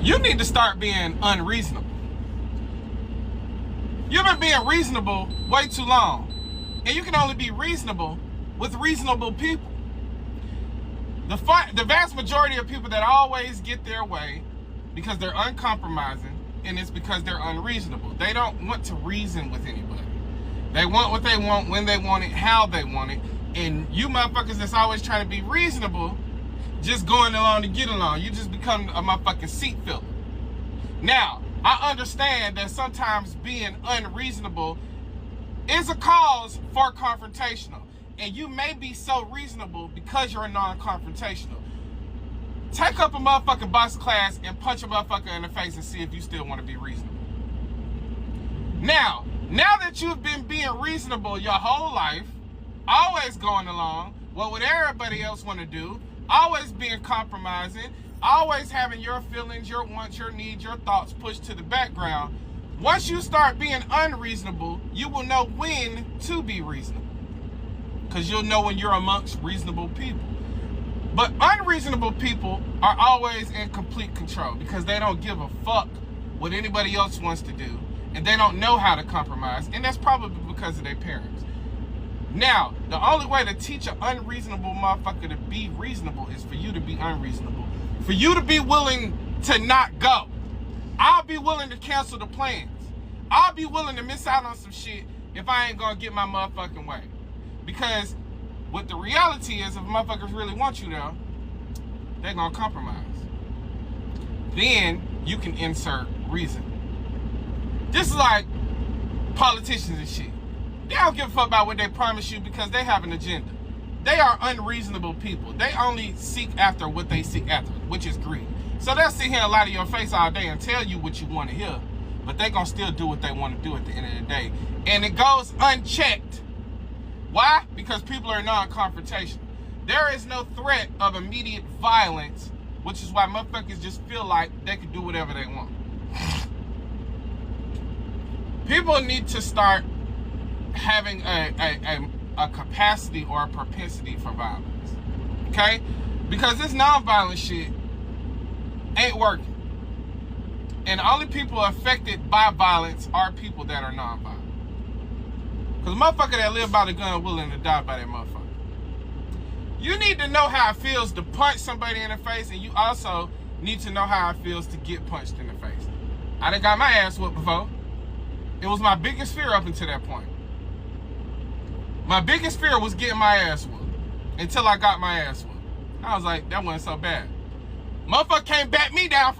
You need to start being unreasonable. You've been being reasonable way too long. And you can only be reasonable with reasonable people. The vast majority of people that always get their way because they're uncompromising, and it's because they're unreasonable. They don't want to reason with anybody. They want what they want, when they want it, how they want it. And you motherfuckers that's always trying to be reasonable, just going along to get along, you just become a motherfucking seat filler. Now, I understand that sometimes being unreasonable is a cause for confrontational. And you may be so reasonable because you're non-confrontational. Take up a motherfucking box class and punch a motherfucker in the face and see if you still want to be reasonable. Now that you've been being reasonable your whole life, always going along, what would everybody else want to do, always being compromising, always having your feelings, your wants, your needs, your thoughts pushed to the background, once you start being unreasonable, you will know when to be reasonable. Because you'll know when you're amongst reasonable people. But unreasonable people are always in complete control because they don't give a fuck what anybody else wants to do. And they don't know how to compromise. And that's probably because of their parents. Now, the only way to teach an unreasonable motherfucker to be reasonable is for you to be unreasonable. For you to be willing to not go. I'll be willing to cancel the plans. I'll be willing to miss out on some shit if I ain't gonna get my motherfucking way. Because what the reality is, if motherfuckers really want you there, they're gonna compromise. Then you can insert reason. Just like politicians and shit. They don't give a fuck about what they promise you because they have an agenda. They are unreasonable people. They only seek after what they seek after, which is greed. So they'll sit here and lie to your face all day and tell you what you want to hear, but they're gonna still do what they want to do at the end of the day. And it goes unchecked. Why? Because people are non-confrontational. There is no threat of immediate violence, which is why motherfuckers just feel like they can do whatever they want. People need to start having a capacity or a propensity for violence. Okay? Because this non-violent shit ain't working. And the only people affected by violence are people that are non-violent. Because a motherfucker that live by the gun willing to die by that motherfucker. You need to know how it feels to punch somebody in the face, and you also need to know how it feels to get punched in the face. I done got my ass whooped before. It was my biggest fear up until that point. My biggest fear was getting my ass whooped until I got my ass whooped. I was like, that wasn't so bad. Motherfucker can't bat me down.